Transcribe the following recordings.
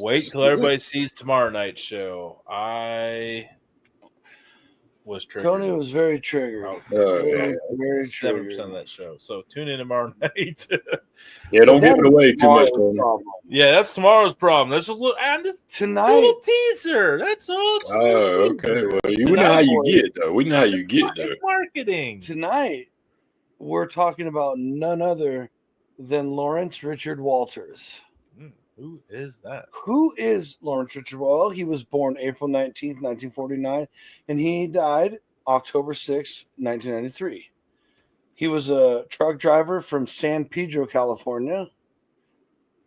Wait till everybody sees tomorrow night's show. I was triggered. Tony was very triggered. Very 7% of that show. So tune in tomorrow night. Don't give it away too much, Tony. Yeah, that's tomorrow's problem. That's a little little teaser. That's all. Oh, okay. Well, we know how you get though. We know how you get though. Marketing. Tonight, we're talking about none other than Lawrence Richard Walters. Who is that? Who is Lawrence Richard Walters? Well, he was born April 19th, 1949, and he died October 6th, 1993. He was a truck driver from San Pedro, California.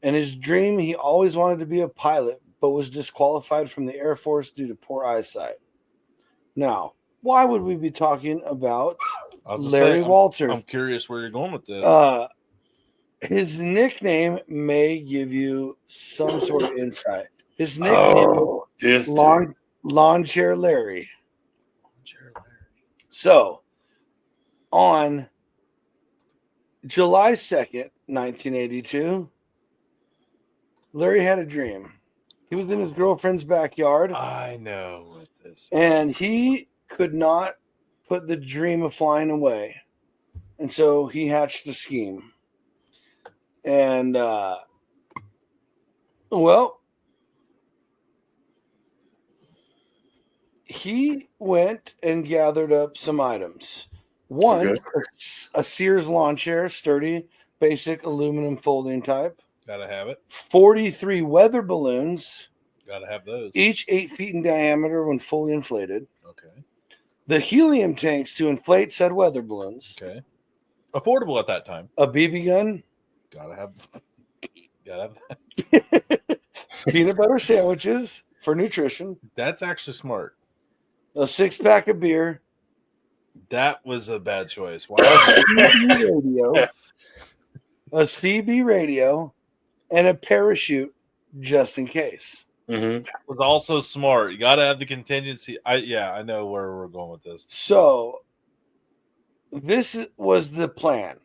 And his dream, he always wanted to be a pilot, but was disqualified from the Air Force due to poor eyesight. Now, why would we be talking about Larry Walters? I'm curious where you're going with this. His nickname may give you some sort of insight. His nickname is Lawnchair Larry. So, on July 2nd, 1982, Larry had a dream. He was in his girlfriend's backyard. I know what this. And he could not put the dream of flying away. And so he hatched a scheme. And, he went and gathered up some items. One, a Sears lawn chair, sturdy, basic aluminum folding type. Gotta have it. 43 weather balloons. Gotta have those. Each 8 feet in diameter when fully inflated. Okay. The helium tanks to inflate said weather balloons. Okay. Affordable at that time. A BB gun. Gotta have that. Peanut butter sandwiches for nutrition. That's actually smart. A 6-pack of beer. That was a bad choice. Wow. A CB radio, and a parachute just in case. Mm-hmm. That was also smart. You got to have the contingency. I know where we're going with this. So this was the plan.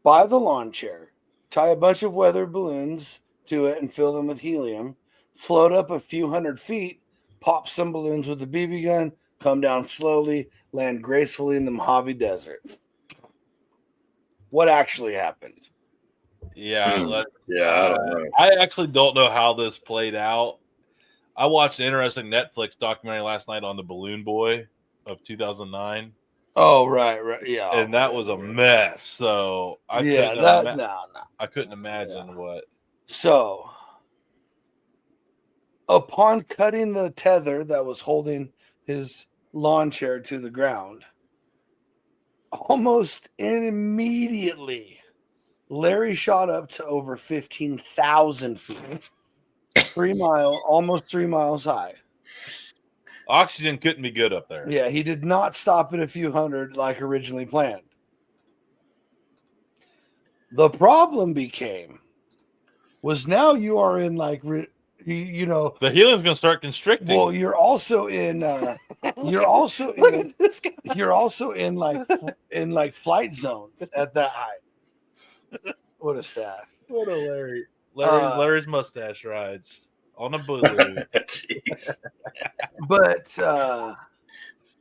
Buy the lawn chair, tie a bunch of weather balloons to it and fill them with helium, float up a few hundred feet, pop some balloons with the BB gun, come down slowly, land gracefully in the Mojave Desert. What actually happened? Yeah, I don't know. I actually don't know how this played out. I watched an interesting Netflix documentary last night on the Balloon Boy of 2009. Oh, right, yeah. And that was a mess. So I couldn't imagine what. So, upon cutting the tether that was holding his lawn chair to the ground, almost immediately, Larry shot up to over 15,000 feet, almost 3 miles high. Oxygen couldn't be good up there. Yeah, he did not stop at a few hundred like originally planned. The problem was now you are in like, the helium's going to start constricting. Well, you're also in like flight zone at that height. What a staff. What a Larry. Larry's mustache rides on a balloon. Jeez. But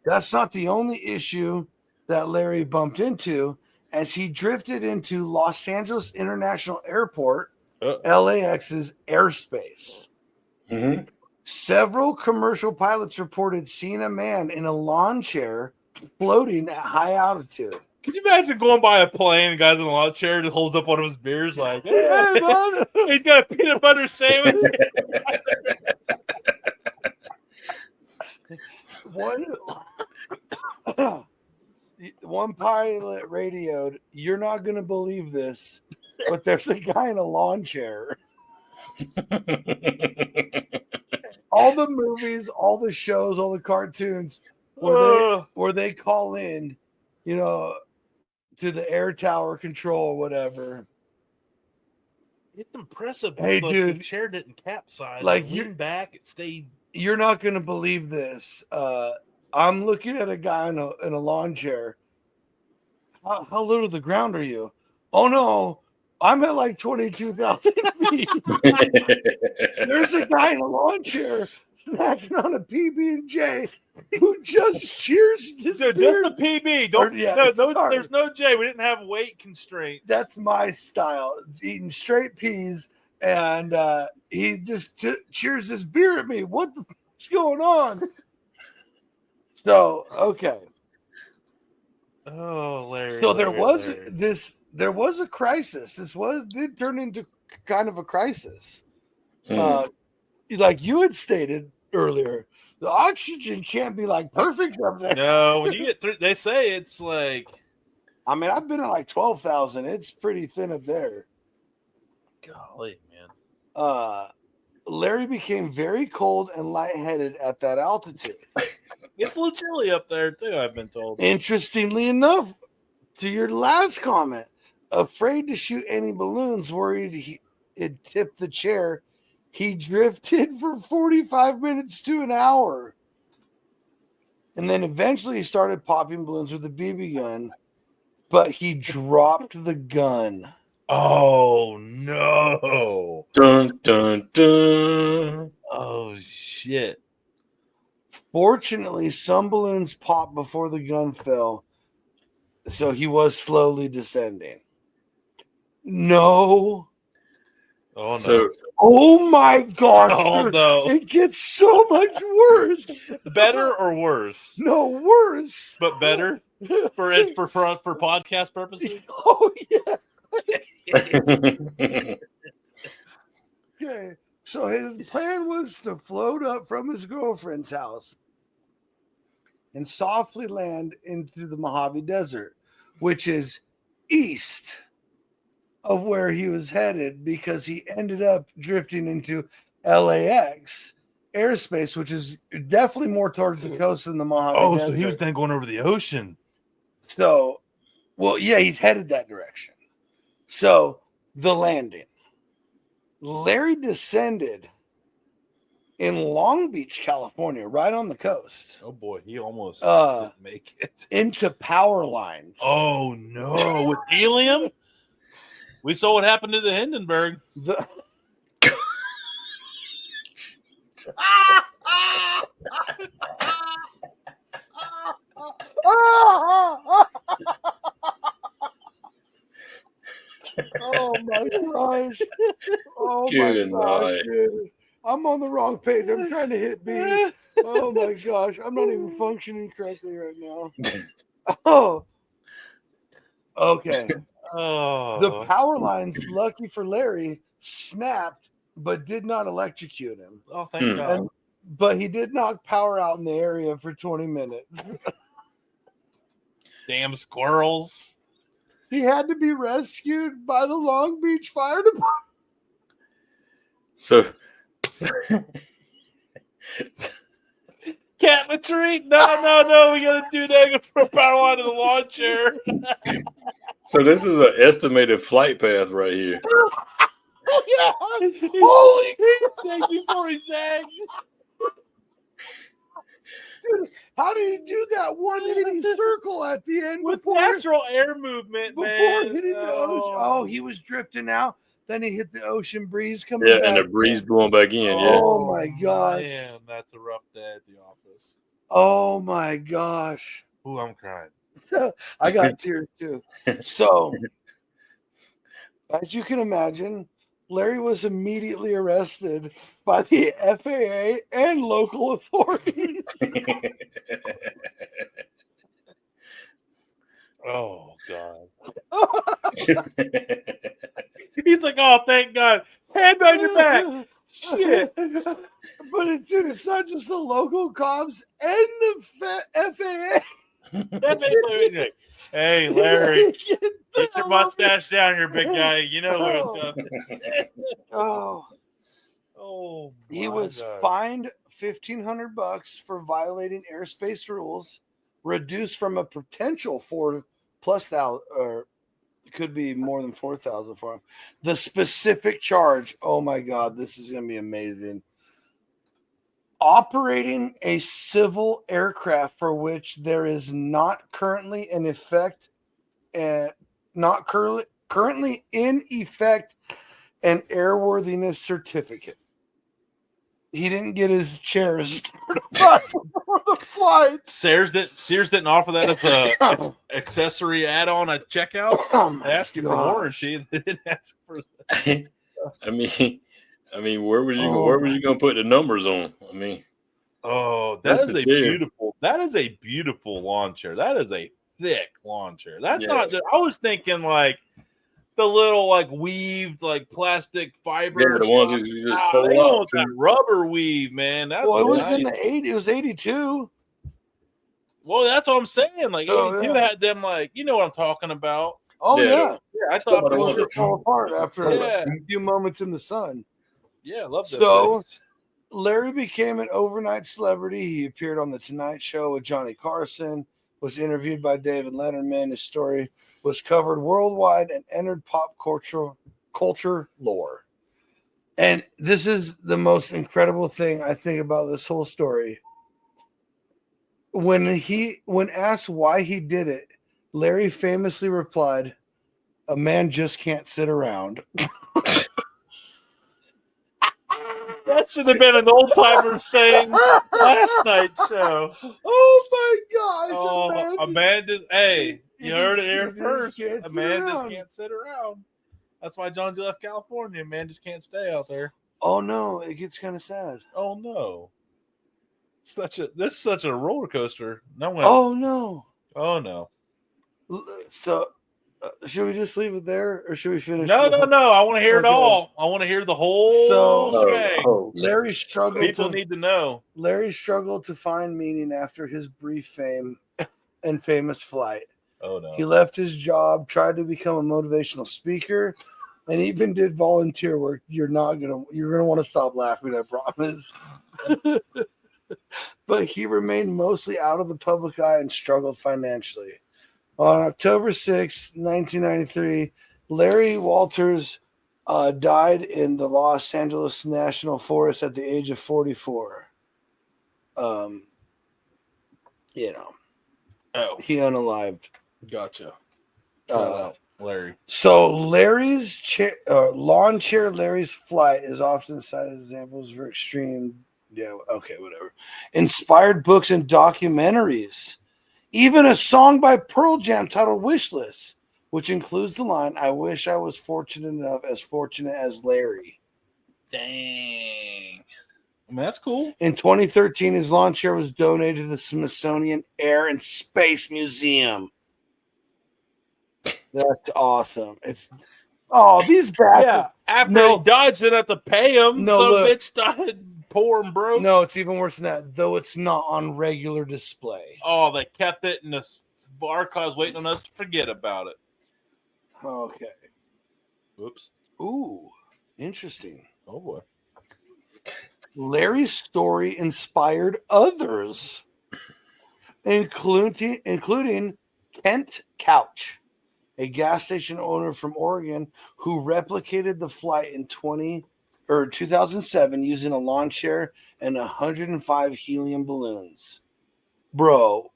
that's not the only issue that Larry bumped into as he drifted into Los Angeles International Airport, LAX's airspace. Mm-hmm. Several commercial pilots reported seeing a man in a lawn chair floating at high altitude. Could you imagine going by a plane, the guy's in a lawn chair and holds up one of his beers like, hey, man, he's got a peanut butter sandwich. One pilot radioed, "You're not going to believe this, but there's a guy in a lawn chair." All the movies, all the shows, all the cartoons where they call in, to the air tower control or whatever. It's impressive. Hey, dude, the chair didn't capsize. Like, you back, it stayed. You're not going to believe this. I'm looking at a guy in a lawn chair. How low to the ground are you? Oh no, I'm at like 22,000 feet. There's guy in a lawn chair snacking on a PB&J who just cheers his So beer. just the PB. There's no J. We didn't have weight constraints. That's my style, eating straight peas, and he just cheers his beer at me. What the fuck's going on? So, okay. Oh, Larry. So there was a crisis. This did turn into kind of a crisis. Like you had stated earlier, the oxygen can't be like perfect up there. No, when you get through, they say it's like. I mean, I've been at like 12,000. It's pretty thin up there. Golly, man. Larry became very cold and lightheaded at that altitude. It's a little chilly up there too, I've been told. Interestingly enough, to your last comment, afraid to shoot any balloons, worried it'd tip the chair, he drifted for 45 minutes to an hour. And then eventually he started popping balloons with a BB gun, but he dropped the gun. Oh, no. Dun, dun, dun. Oh, shit. Fortunately, some balloons popped before the gun fell, so he was slowly descending. No. Oh, no. So, Oh, my God. Oh, no. It gets so much worse. Better or worse? No, worse. But better for podcast purposes? Oh, yeah. Okay. So his plan was to float up from his girlfriend's house and softly land into the Mojave Desert, which is east of where he was headed, because he ended up drifting into LAX airspace, which is definitely more towards the coast than the Mojave Desert. So he was then going over the ocean. So, well, yeah, he's headed that direction. So, the landing. Larry descended in Long Beach, California, right on the coast. Oh, boy. He almost didn't make it. Into power lines. Oh, no. With helium? We saw what happened to the Hindenburg. Oh my gosh. Oh Good my gosh, night. dude. I'm on the wrong page. I'm trying to hit B. Oh my gosh. I'm not even functioning correctly right now. Oh. Okay. Oh. The power lines, lucky for Larry, snapped but did not electrocute him. Oh, thank God. But he did knock power out in the area for 20 minutes. Damn squirrels. He had to be rescued by the Long Beach Fire Department. So Cat in the tree? No. We got to do that for a power line to the lawn chair. So this is an estimated flight path right here. Oh, yeah. Holy Thank you for his egg. Dude, how did he do that 180 circle at the end With before natural air movement, man. hitting the ocean? Oh, he was drifting out. Then he hit the ocean breeze coming Yeah, back. and the breeze blowing back in. Yeah. Oh my gosh. Man, that's a rough day at the office. Oh my gosh. Ooh, I'm crying. So I got tears too. So, as you can imagine, Larry was immediately arrested by the FAA and local authorities. Oh, God. He's like, oh, thank God. Hand on your back. Shit. But it's not just the local cops and the FAA. Hey, Larry, get your mustache down here, big guy. You know what's up. Oh, he was fined $1,500 for violating airspace rules, reduced from a potential $4,000, or it could be more than $4,000 for him. The specific charge, oh my God, this is going to be amazing. Operating a civil aircraft for which there is not currently in effect, currently in effect, an airworthiness certificate. he didn't get his chairs for the flight. Sears didn't offer that as a accessory add-on at checkout. Oh They asked you for warranty. They didn't ask for that. I mean, where was you gonna put the numbers on? I mean, that is a beautiful. That is a beautiful lawn chair. That is a thick lawn chair. That's not. I was thinking like the little like weaved like plastic fiber. Yeah, the ones that you just fold they out. want that rubber weave, man. That's it was in the 80s. It was 82. Well, that's what I'm saying. Like 82 had them like, you know what I'm talking about. Oh yeah. I thought it was fall apart after a few moments in the sun. Yeah, I love that. So Larry became an overnight celebrity. He appeared on the Tonight Show with Johnny Carson, was interviewed by David Letterman. His story was covered worldwide and entered pop culture lore. And this is the most incredible thing I think about this whole story. When asked why he did it, Larry famously replied, "A man just can't sit around." That should have been an old timer saying last night's show. Oh my gosh! A man just, hey, you heard it here first. A man just can't sit around. That's why John G left California. A man just can't stay out there. Oh no, it gets kind of sad. Oh no. This is such a roller coaster. Oh no. Oh no. So should we just leave it there, or should we finish? No. I want to hear it all. I want to hear the whole shebang. Larry struggled. People need to know. Larry struggled to find meaning after his brief fame and famous flight. Oh no. He left his job, tried to become a motivational speaker, and even did volunteer work. You're gonna want to stop laughing, I promise. But he remained mostly out of the public eye and struggled financially. On October 6, 1993, Larry Walters died in the Los Angeles National Forest at the age of 44. He unalived. Gotcha. Larry. So Larry's lawn chair Larry's flight is often cited as examples for extreme. Yeah, okay, whatever. Inspired books and documentaries. Even a song by Pearl Jam titled Wishlist, which includes the line, "I wish I was fortunate as Larry." Dang. I mean, that's cool. In 2013, his lawn chair was donated to the Smithsonian Air and Space Museum. That's awesome. These bastards. Yeah, after he died, they didn't have to pay him. No, bitch died poor and broke. No, it's even worse than that, though it's not on regular display. Oh, they kept it in the archives waiting on us to forget about it. Okay. Oops. Ooh, interesting. Oh, boy. Larry's story inspired others, including Kent Couch, a gas station owner from Oregon who replicated the flight in 2007 using a lawn chair and 105 helium balloons. Bro,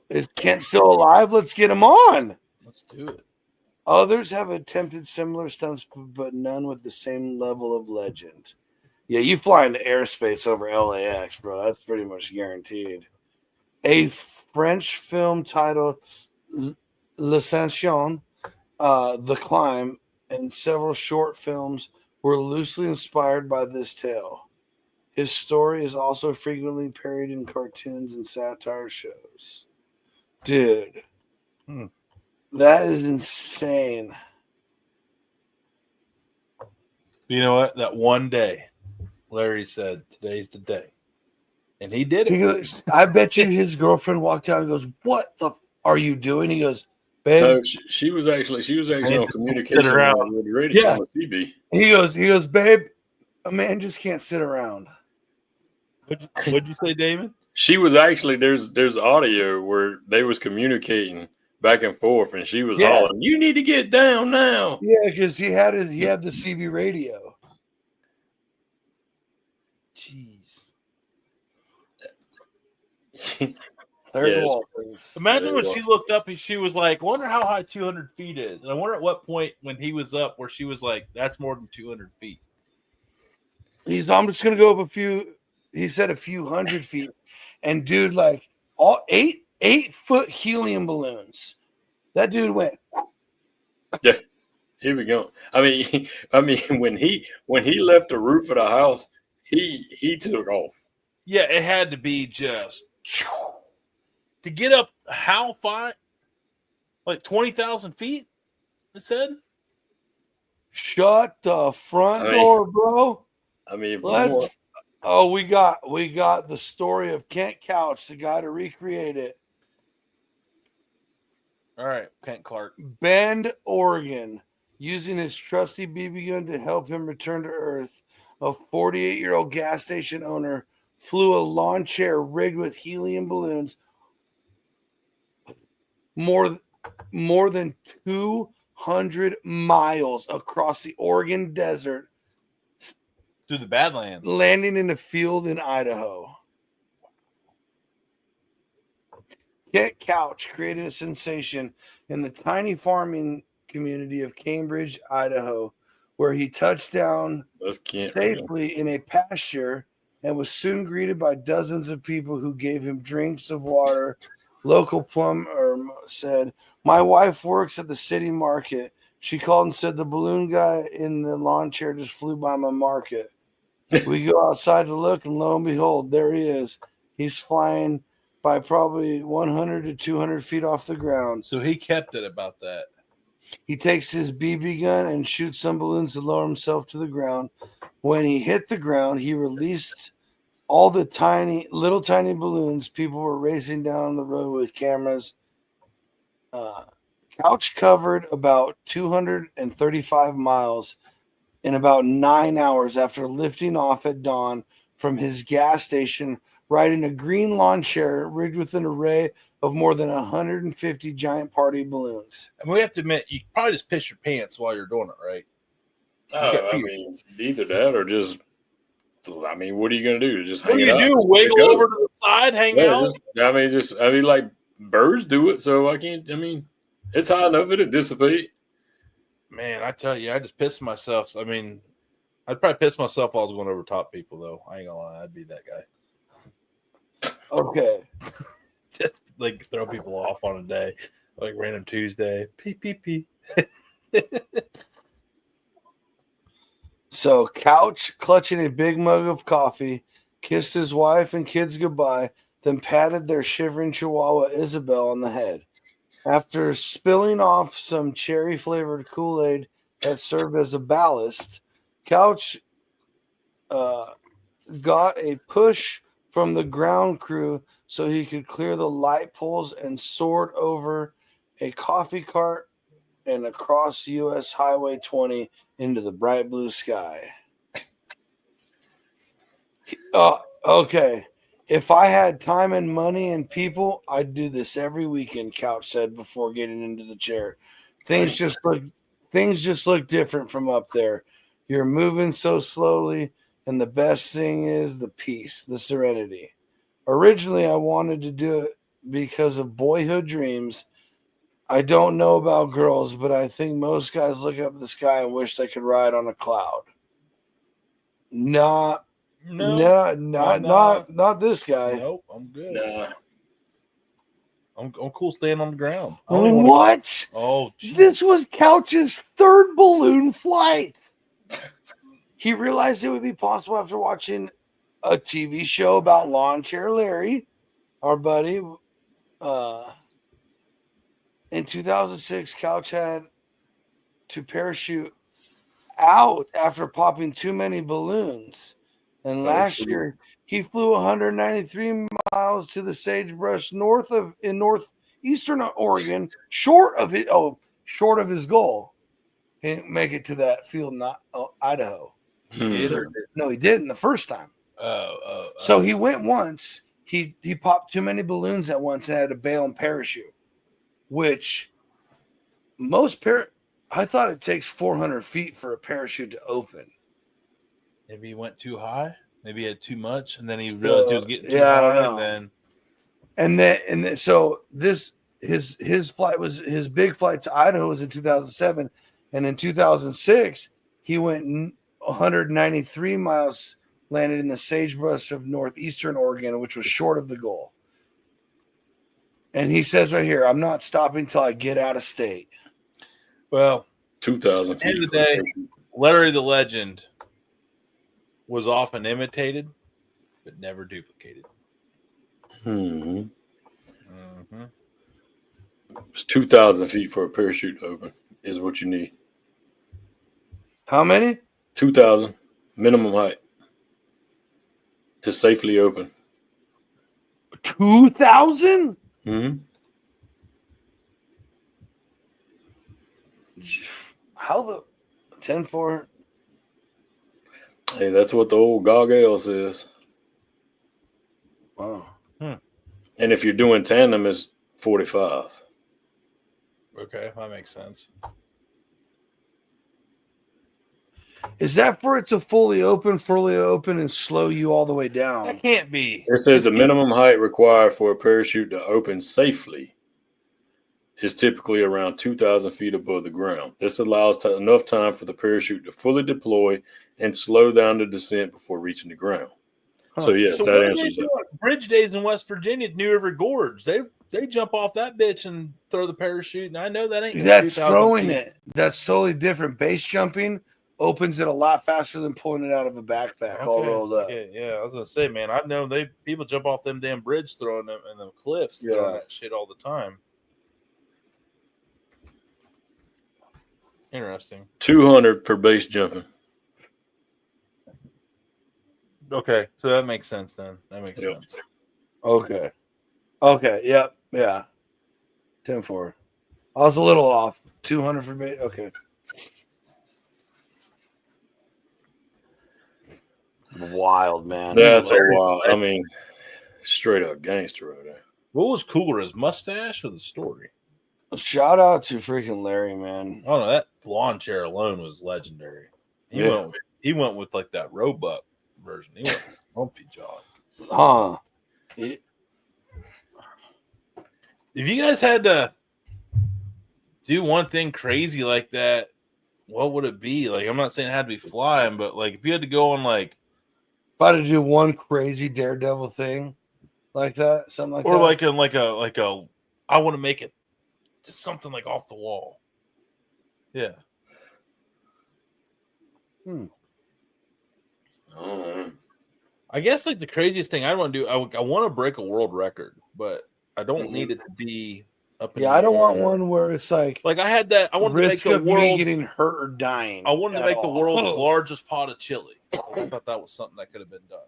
is Kent still alive? Let's get him on. Let's do it. Others have attempted similar stunts, but none with the same level of legend. Yeah, you fly into airspace over LAX, bro. That's pretty much guaranteed. A French film titled L'Ascension, The Climb, and several short films were loosely inspired by this tale. His story is also frequently parodied in cartoons and satire shows. Dude, that is insane. You know what? That one day, Larry said, "Today's the day," and he did it. He goes, I bet you his girlfriend walked out and goes, "What the are you doing?" He goes, "Babe." No, she was actually on communication with the radio on the TV. He goes, "Babe, a man just can't sit around." What'd you say, David? She was actually there's audio where they was communicating back and forth, and she was hollering, "You need to get down now." Yeah, because he had the CB radio. Jeez. Imagine when she looked up and she was like, I wonder how high 200 feet is. And I wonder at what point when he was up where she was like, that's more than 200 feet. I'm just going to go up a few he said a few hundred feet. And dude, like all 8-foot helium balloons. That dude went. Yeah, here we go. I mean, when he left the roof of the house, he took off. Yeah, it had to be just to get up how far? Like 20,000 feet, it said? Shut the front door, bro. I mean, we got the story of Kent Couch, the guy to recreate it. All right, Kent Clark. Bend, Oregon, using his trusty BB gun to help him return to Earth. A 48-year-old gas station owner flew a lawn chair rigged with helium balloons more than 200 miles across the Oregon desert through the Badlands, landing in a field in Idaho. Kent Couch created a sensation in the tiny farming community of Cambridge, Idaho, where he touched down safely in a pasture and was soon greeted by dozens of people who gave him drinks of water. Local plumber said, "My wife works at the city market. She called and said the balloon guy in the lawn chair just flew by my market. We go outside to look, and lo and behold, there he is. He's flying by probably 100 to 200 feet off the ground." So he kept it about that. He takes his BB gun and shoots some balloons to lower himself to the ground. When he hit the ground, he released all the little tiny balloons. People were racing down the road with cameras. Couch covered about 235 miles in about 9 hours after lifting off at dawn from his gas station, riding a green lawn chair rigged with an array of more than 150 giant party balloons. And we have to admit, you probably just piss your pants while you're doing it, right? I mean, either that or just, I mean, what are you going to do? Just hang what do it you up? do? Wiggle over to the side, hang out? I mean, like birds do it, so I can't, I mean, it's high enough, it'll dissipate. Man, I tell you, I just pissed myself. I mean, I'd probably piss myself while I was going over top people, though. I ain't gonna lie, I'd be that guy. Okay. Just like throw people off on a day, like random Tuesday. Pee. So Couch, clutching a big mug of coffee, kissed his wife and kids goodbye, then patted their shivering chihuahua Isabel on the head. After spilling off some cherry-flavored Kool-Aid that served as a ballast, Couch got a push from the ground crew so he could clear the light poles and soared over a coffee cart and across U.S. Highway 20 into the bright blue sky. Okay. If I had time and money and people, I'd do this every weekend, Couch said before getting into the chair. Things just look different from up there. You're moving so slowly, and the best thing is the peace, the serenity. Originally, I wanted to do it because of boyhood dreams. I don't know about girls, but I think most guys look up at the sky and wish they could ride on a cloud. Not this guy. Nope, I'm good. Nah. I'm cool staying on the ground. What? Oh, geez. This was Couch's third balloon flight. He realized it would be possible after watching a TV show about Lawnchair Larry, our buddy. In 2006, Couch had to parachute out after popping too many balloons. And last year, he flew 193 miles to the sagebrush in northeastern Oregon, short of his goal. He didn't make it to that field, Idaho. He didn't the first time. So he went once. He popped too many balloons at once and had to bail and parachute, which I thought it takes 400 feet for a parachute to open. Maybe he went too high. Maybe he had too much, and then he realized he was getting too high. I don't know. And then so his flight was his big flight to Idaho was in 2007, and in 2006 he went 193 miles landed in the sagebrush of northeastern Oregon, which was short of the goal. And he says right here, I'm not stopping until I get out of state. Well, 2,000 feet. End of the day, Larry the Legend was often imitated, but never duplicated. Mm-hmm. Mm-hmm. It's 2,000 feet for a parachute to open is what you need. How many? 2,000 minimum height to safely open. 2,000? Mm-hmm. How the 10-4? Hey, that's what the old Gargale says. Wow. And if you're doing tandem, it's 45. Okay, that makes sense. Is that for it to fully open and slow you all the way down? That can't be. It says the minimum height required for a parachute to open safely is typically around 2,000 feet above the ground. This allows enough time for the parachute to fully deploy and slow down the descent before reaching the ground. Huh. So, yes, that answers that. Bridge days in West Virginia at New River Gorge, they jump off that bitch and throw the parachute, and I know that ain't that's throwing feet. It. That's totally different. Base jumping opens it a lot faster than pulling it out of a backpack all rolled up. Yeah, I was gonna say, man, I know people jump off them damn bridge throwing them and them cliffs throwing that shit all the time. Interesting. 200 per base jumping. Okay, so that makes sense then. That makes sense. Okay. Yep. Yeah. 10-4. I was a little off. 200 for base. Okay. Wild, man. That's a wild. I mean, straight up gangster right there. What was cooler, his mustache or the story? Shout out to freaking Larry, man. Oh no, that lawn chair alone was legendary. He went with like that Roebuck version. He went with Humpy Jaw. If you guys had to do one thing crazy like that, what would it be? Like, I'm not saying it had to be flying, but like if you had to go on like, if I had to do one crazy daredevil thing like that, something like or that, or like a, I want to make it just something like off the wall. Yeah. I guess like the craziest thing I want to do, I want to break a world record, but I don't need it to be up in I don't want one where it's like I had that. I wanted to make a world me getting hurt or dying. I wanted to make the world's largest pot of chili. I thought that was something that could have been done.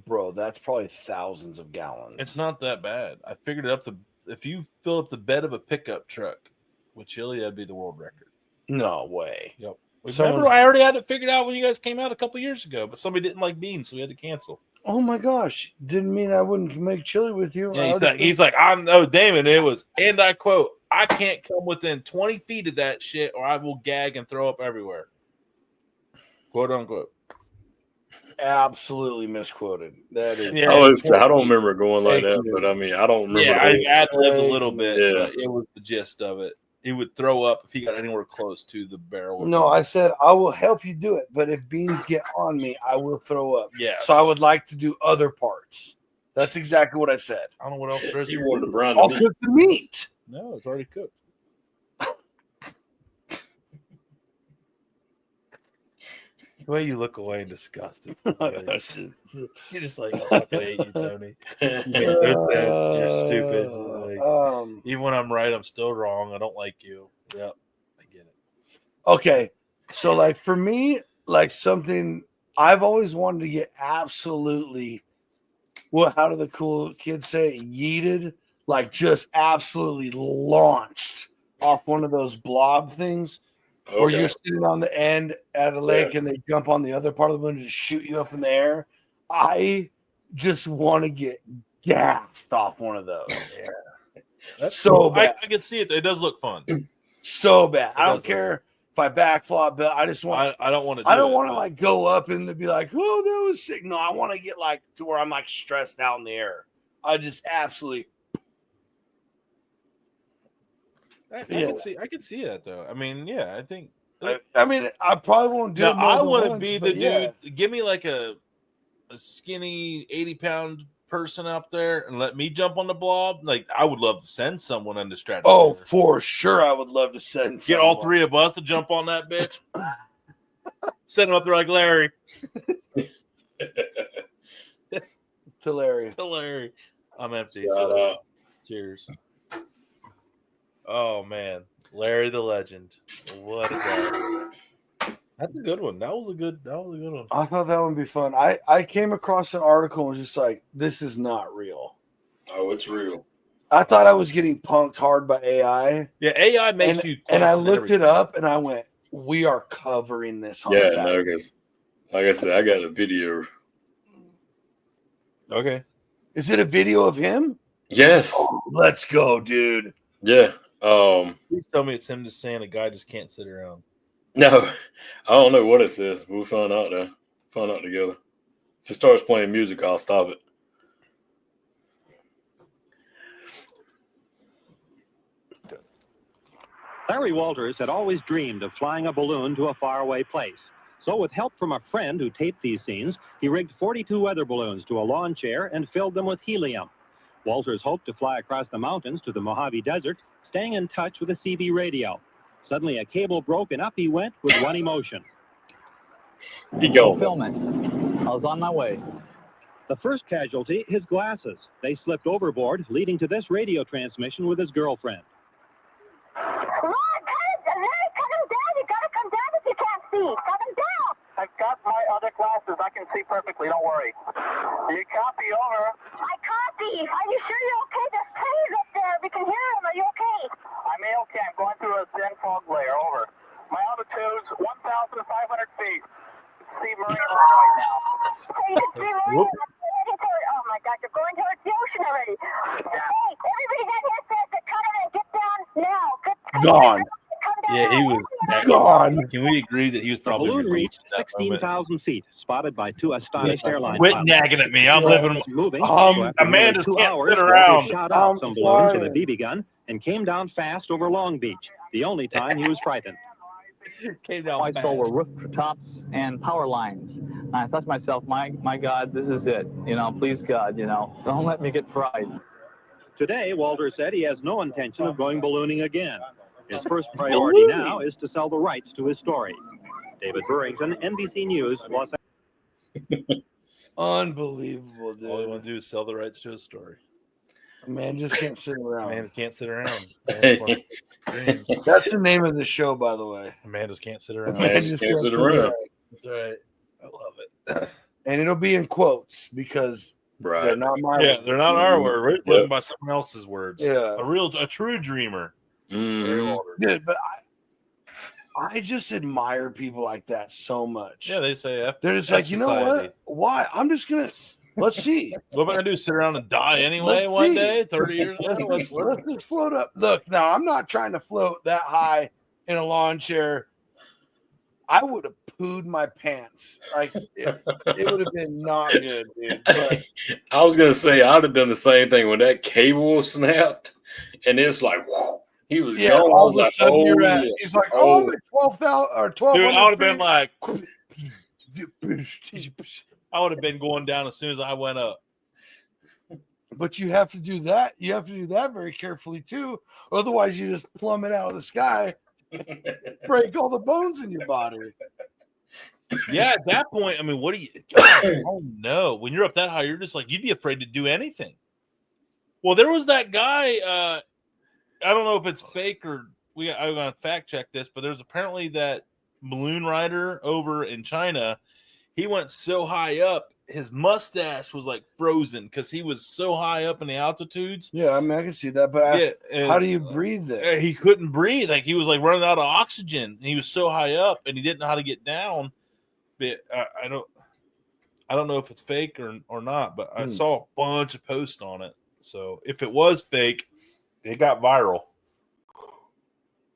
Bro, that's probably thousands of gallons. It's not that bad. I figured it up. If you fill up the bed of a pickup truck with chili, that'd be the world record. No way. Yep. Remember, I already had it figured out when you guys came out a couple years ago, but somebody didn't like beans, so we had to cancel. Oh my gosh! Didn't mean I wouldn't make chili with you. Yeah, he's like, Damon. It was, and I quote, "I can't come within 20 feet of that shit, or I will gag and throw up everywhere." Quote unquote. Absolutely misquoted. That is. Yeah, I don't remember going like that, but I mean, I don't remember. Yeah, I ad-libbed a little bit. Yeah, but it was the gist of it. He would throw up if he got anywhere close to the barrel. No, I said I will help you do it, but if beans get on me, I will throw up. Yeah. So I would like to do other parts. That's exactly what I said. I don't know what else there is. You wanted to brown I'll cook the meat. No, it's already cooked. The way you look away and disgusted. You're just like, I fucking hate you, Tony. You're stupid. Like, even when I'm right, I'm still wrong. I don't like you. Yep, I get it. Okay, so like for me, like something I've always wanted to get absolutely, how do the cool kids say it? Yeeted, like just absolutely launched off one of those blob things. Okay. Or you're sitting on the end at a lake and they jump on the other part of the moon and just shoot you up in the air. I just want to get gassed off one of those. Yeah. That's so cool. Bad. I can see it. It does look fun. So bad. I don't care if I backflop, but I just want. I don't want to. I don't want to like go up and be like, "Oh, that was sick." No, I want to get like to where I'm like stressed out in the air. I just absolutely. I can see that though. I mean, yeah, I think I mean, I probably won't do it. I want to be the dude. Give me like a skinny 80-pound person out there and let me jump on the blob. Like, I would love to send someone in the stratosphere. Oh, for sure, I would love to send. Get all three of us to jump on that bitch. Send them up there like Larry. To Larry. To Larry. I'm empty. Cheers. Oh man, Larry the Legend. What a guy. That's a good one. That was a good one. I thought that would be fun. I came across an article and was just like, this is not real. Oh, it's real. I thought I was getting punked hard by AI. Yeah, AI makes you. And I looked it up and I went, we are covering this on Saturday. Like I said, I got a video. Okay. Is it a video of him? Yes. Oh, let's go, dude. Yeah. Please tell me it's him just saying a guy just can't sit around. No, I don't know what it says. We'll find out though. Find out together. If it starts playing music, I'll stop it. Larry Walters had always dreamed of flying a balloon to a faraway place. So with help from a friend who taped these scenes, he rigged 42 weather balloons to a lawn chair and filled them with helium. Walters hoped to fly across the mountains to the Mojave Desert, staying in touch with a CB radio. Suddenly a cable broke and up he went with one emotion. He go. Film it. I was on my way. The first casualty, his glasses. They slipped overboard, leading to this radio transmission with his girlfriend. I've got my other glasses. I can see perfectly. Don't worry. You copy over. I copy. Are you sure you're okay? There's planes up there. We can hear them. Are you okay? I'm okay. I'm going through a thin fog layer. Over. My altitude's 1,500 feet. See marine right now. So you can see marine. Oh my God! You're going towards the ocean already. Yeah. Hey, everybody down here says to cut it and get down now. Gone. Yeah, he was gone. Can we agree that he was The probably balloon reached 16,000 feet, spotted by two astonished airline quit pilots. nagging at me. I'm living. Moving. Amanda so can't hours, sit around. Shot out some balloons with a BB gun and came down fast over Long Beach. The only time he was frightened. Came down All I fast. saw were rooftops and power lines. And I thought to myself, my God, this is it. Please God, don't let me get fried. Today, Walter said he has no intention of going ballooning again. His first priority now is to sell the rights to his story. David Burrington, NBC News, Los Angeles. Unbelievable, dude. All he want to do is sell the rights to his story. Man just can't sit around. Man can't sit around. That's the name of the show, by the way. Man just can't sit around. Man just can't sit around. That's right. I love it. And it'll be in quotes because they're not my words. They're not our word. We're written by someone else's words. Yeah. A true dreamer. Dude, but I just admire people like that so much. Yeah, they say they're just like, you know what? Why? I'm just gonna let's see. What am I gonna do? Sit around and die anyway one day? 30 years later? Let's just float up. Look, now I'm not trying to float that high in a lawn chair. I would have pooed my pants. Like it would have been not good, dude. But I was gonna say I'd have done the same thing when that cable snapped, and it's like. Whoo, he was gone. All of a sudden you're at. He's like, I'm at 12,000 or 12. Dude, I would have been like, I would have been going down as soon as I went up. But you have to do that. You have to do that very carefully too. Otherwise, you just plummet out of the sky, break all the bones in your body. Yeah, at that point, I mean, what do you? Oh no! When you're up that high, you're just like you'd be afraid to do anything. Well, there was that guy. I don't know if it's fake or I'm going to fact check this, but there's apparently that balloon rider over in China. He went so high up, his mustache was like frozen because he was so high up in the altitudes. Yeah, I mean, I can see that, but how do you breathe there? He couldn't breathe. Like he was like running out of oxygen. He was so high up and he didn't know how to get down. But I don't know if it's fake or not, but I saw a bunch of posts on it. So if it was fake, it got viral.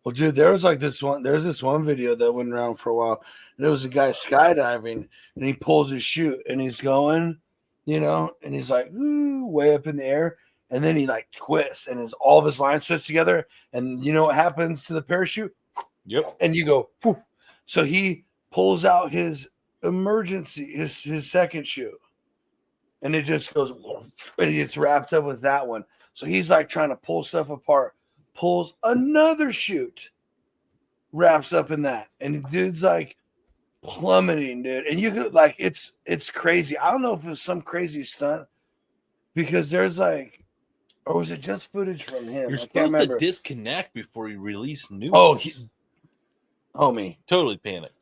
Well, dude, there's this one video that went around for a while, and it was a guy skydiving, and he pulls his chute, and he's going, and he's like, ooh, way up in the air, and then he like twists, and all of his lines twist together, and you know what happens to the parachute? Yep. And you go, whoo, So he pulls out his his second chute, and it just goes, and he gets wrapped up with that one. So he's like trying to pull stuff apart, pulls another chute, wraps up in that, and the dude's like plummeting, dude. And you could like, it's crazy. I don't know if it was some crazy stunt because there's like, or was it just footage from him? You're I can't supposed remember. to disconnect before you release news. Oh, homie, totally panicked.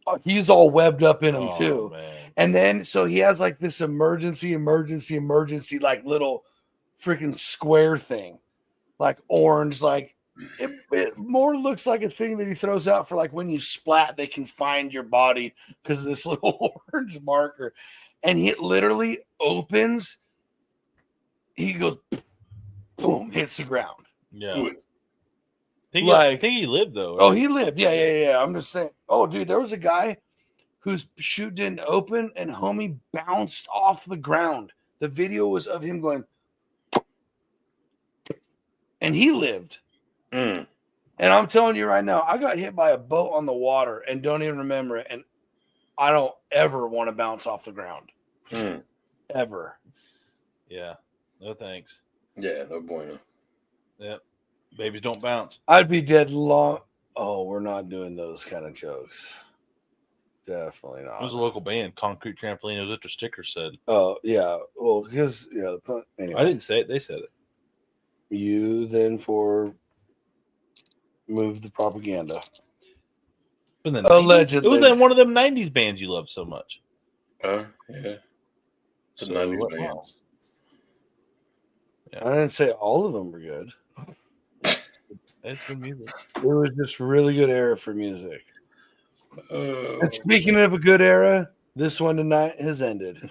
Oh, he's all webbed up in him too. Man. And then so he has like this emergency, like little freaking square thing, like orange, like it more looks like a thing that he throws out for like when you splat, they can find your body because of this little orange marker. And he literally opens, he goes, boom, hits the ground. Yeah. I think he lived though. Right? Oh, he lived. Yeah. I'm just saying. Oh, dude, there was a guy whose chute didn't open and homie bounced off the ground. The video was of him going, and he lived. And I'm telling you right now, I got hit by a boat on the water and don't even remember it. And I don't ever want to bounce off the ground. Ever. Yeah. No thanks. Yeah, no bueno. Yep. Babies don't bounce. I'd be dead long. Oh, we're not doing those kind of jokes. Definitely not. It was a local band, Concrete Trampoline. It was what their sticker said. Oh, yeah. Well, because, anyway. I didn't say it. They said it. You then moved the propaganda. Allegedly. It was in one of them 90s bands you love so much. Yeah. The 90s bands. Wow. Yeah. I didn't say all of them were good. It's good music. It was just really good era for music. And speaking of a good era, this one tonight has ended.